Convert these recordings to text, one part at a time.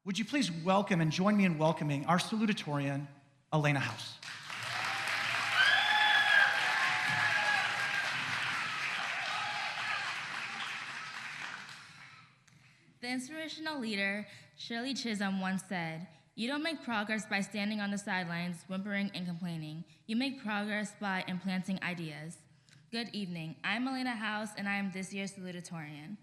Would you please welcome and join me in welcoming our Salutatorian Alaina House. The inspirational leader, Shirley Chisholm, once said, "You don't make progress by standing on the sidelines, whimpering and complaining. You make progress by implanting ideas." Good evening. I'm Alaina House, and I am this year's Salutatorian.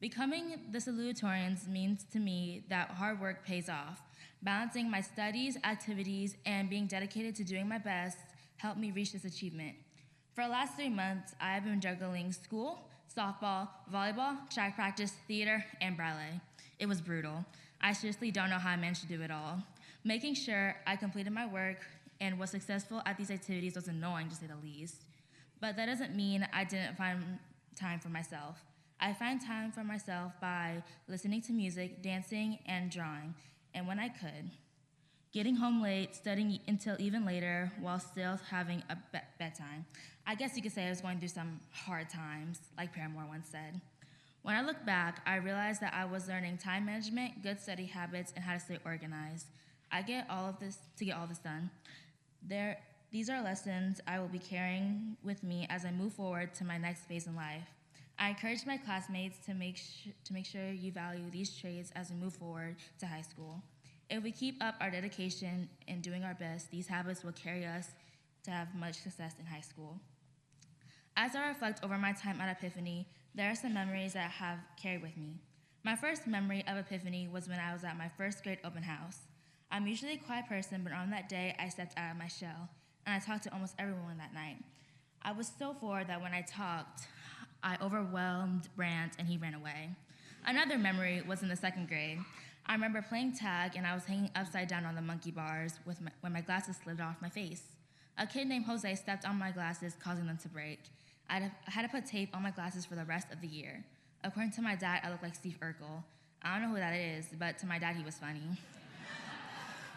Becoming the Salutatorians means to me that hard work pays off. Balancing my studies, activities, and being dedicated to doing my best helped me reach this achievement. For the last 3 months, I have been juggling school, softball, volleyball, track practice, theater, and ballet. It was brutal. I seriously don't know how I managed to do it all. Making sure I completed my work and was successful at these activities was annoying, to say the least. But that doesn't mean I didn't find time for myself. I find time for myself by listening to music, dancing, and drawing, and when I could. Getting home late, studying until even later, while still having a bedtime. I guess you could say I was going through some hard times, like Paramore once said. When I look back, I realized that I was learning time management, good study habits, and how to stay organized. I get all of this done. These are lessons I will be carrying with me as I move forward to my next phase in life. I encourage my classmates to make sure you value these traits as we move forward to high school. If we keep up our dedication in doing our best, these habits will carry us to have much success in high school. As I reflect over my time at Epiphany, there are some memories that I have carried with me. My first memory of Epiphany was when I was at my first grade open house. I'm usually a quiet person, but on that day, I stepped out of my shell, and I talked to almost everyone that night. I was so bored that when I talked, I overwhelmed Brant, and he ran away. Another memory was in the second grade. I remember playing tag, and I was hanging upside down on the monkey bars when my glasses slid off my face. A kid named Jose stepped on my glasses, causing them to break. I had to put tape on my glasses for the rest of the year. According to my dad, I look like Steve Urkel. I don't know who that is, but to my dad, he was funny.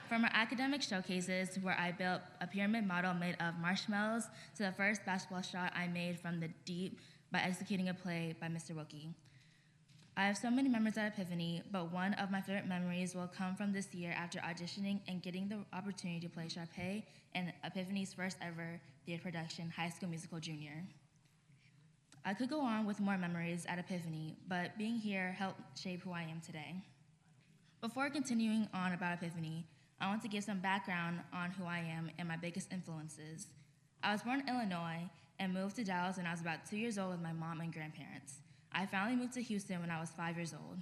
From our academic showcases, where I built a pyramid model made of marshmallows, to the first basketball shot I made from the deep by executing a play by Mr. Wilkie. I have so many memories at Epiphany, but one of my favorite memories will come from this year after auditioning and getting the opportunity to play Sharpay in Epiphany's first ever theater production, High School Musical Junior. I could go on with more memories at Epiphany, but being here helped shape who I am today. Before continuing on about Epiphany, I want to give some background on who I am and my biggest influences. I was born in Illinois and moved to Dallas when I was about 2 years old with my mom and grandparents. I finally moved to Houston when I was 5 years old.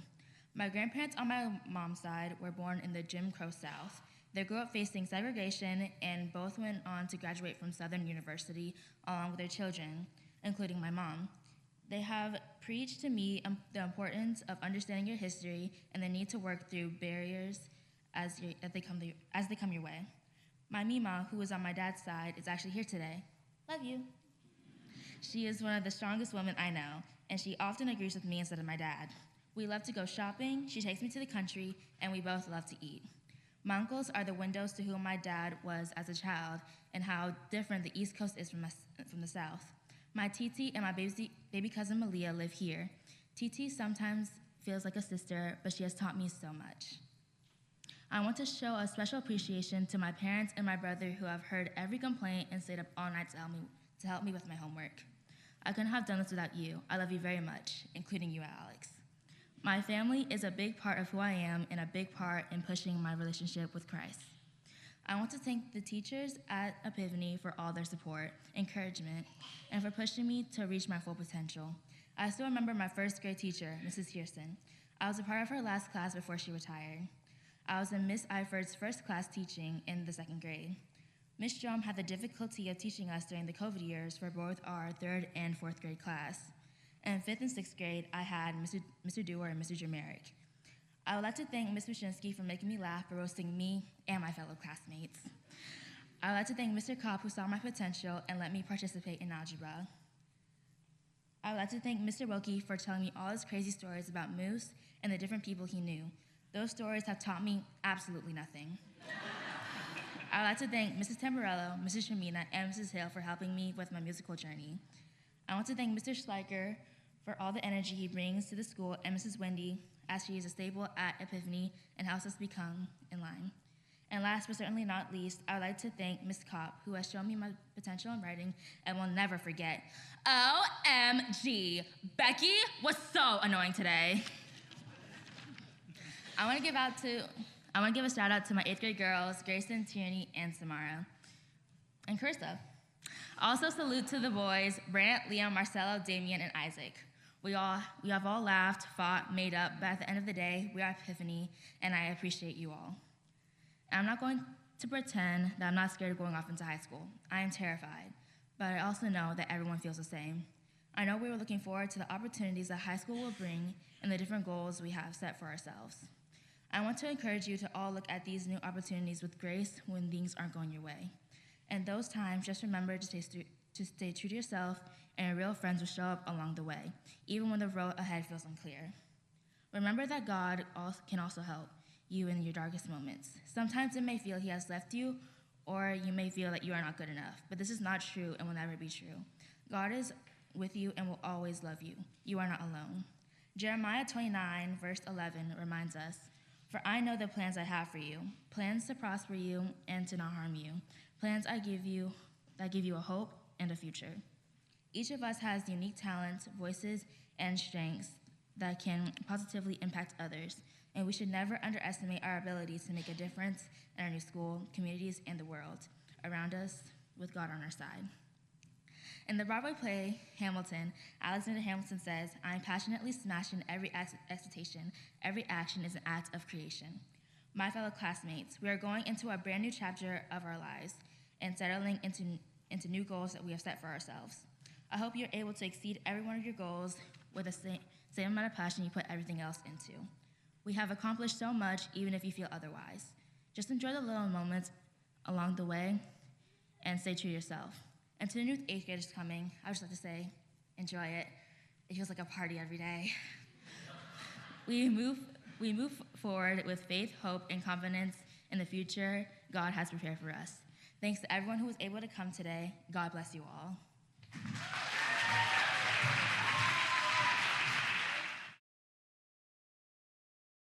My grandparents on my mom's side were born in the Jim Crow South. They grew up facing segregation and both went on to graduate from Southern University along with their children, including my mom. They have preached to me the importance of understanding your history and the need to work through barriers as they come your way. My Mima, who is on my dad's side, is actually here today. Love you. She is one of the strongest women I know, and she often agrees with me instead of my dad. We love to go shopping, she takes me to the country, and we both love to eat. My uncles are the windows to who my dad was as a child and how different the East Coast is from the South. My Titi and my baby cousin Malia live here. Titi sometimes feels like a sister, but she has taught me so much. I want to show a special appreciation to my parents and my brother who have heard every complaint and stayed up all night to help me with my homework. I couldn't have done this without you. I love you very much, including you, Alex. My family is a big part of who I am and a big part in pushing my relationship with Christ. I want to thank the teachers at Epiphany for all their support, encouragement, and for pushing me to reach my full potential. I still remember my first grade teacher, Mrs. Kirsten. I was a part of her last class before she retired. I was in Miss Eiferd's first class teaching in the second grade. Ms. Strom had the difficulty of teaching us during the COVID years for both our third and fourth grade class. In fifth and sixth grade, I had Mr. Dewar and Mr. Jermerick. I would like to thank Ms. Mushinsky for making me laugh for roasting me and my fellow classmates. I would like to thank Mr. Kopp, who saw my potential and let me participate in algebra. I would like to thank Mr. Wilkie for telling me all his crazy stories about Moose and the different people he knew. Those stories have taught me absolutely nothing. I would like to thank Mrs. Tamburello, Mrs. Shamina, and Mrs. Hale for helping me with my musical journey. I want to thank Mr. Schleicher for all the energy he brings to the school and Mrs. Wendy as she is a staple at Epiphany and helps us become in line. And last but certainly not least, I would like to thank Ms. Kopp, who has shown me my potential in writing and will never forget. OMG, Becky was so annoying today. I want to give a shout out to my 8th grade girls, Grayson, Tierney, and Samara. And Carissa. Also salute to the boys, Brant, Liam, Marcelo, Damien, and Isaac. We have all laughed, fought, made up, but at the end of the day, we are Epiphany, and I appreciate you all. I'm not going to pretend that I'm not scared of going off into high school. I am terrified, but I also know that everyone feels the same. I know we were looking forward to the opportunities that high school will bring and the different goals we have set for ourselves. I want to encourage you to all look at these new opportunities with grace when things aren't going your way. And those times, just remember to stay true to yourself, and your real friends will show up along the way, even when the road ahead feels unclear. Remember that God can also help you in your darkest moments. Sometimes it may feel he has left you, or you may feel that you are not good enough, but this is not true and will never be true. God is with you and will always love you. You are not alone. Jeremiah 29, verse 11 reminds us, "For I know the plans I have for you, plans to prosper you and to not harm you, plans that give you a hope and a future." Each of us has unique talents, voices, and strengths that can positively impact others, and we should never underestimate our abilities to make a difference in our new school, communities, and the world around us with God on our side. In the Broadway play, Hamilton, Alexander Hamilton says, "I am passionately smashing every expectation. Every action is an act of creation." My fellow classmates, we are going into a brand new chapter of our lives and settling into new goals that we have set for ourselves. I hope you're able to exceed every one of your goals with the same amount of passion you put everything else into. We have accomplished so much, even if you feel otherwise. Just enjoy the little moments along the way and stay true to yourself. And to the new 8th graders coming, I would just like to say, enjoy it. It feels like a party every day. We move forward with faith, hope, and confidence in the future God has prepared for us. Thanks to everyone who was able to come today. God bless you all.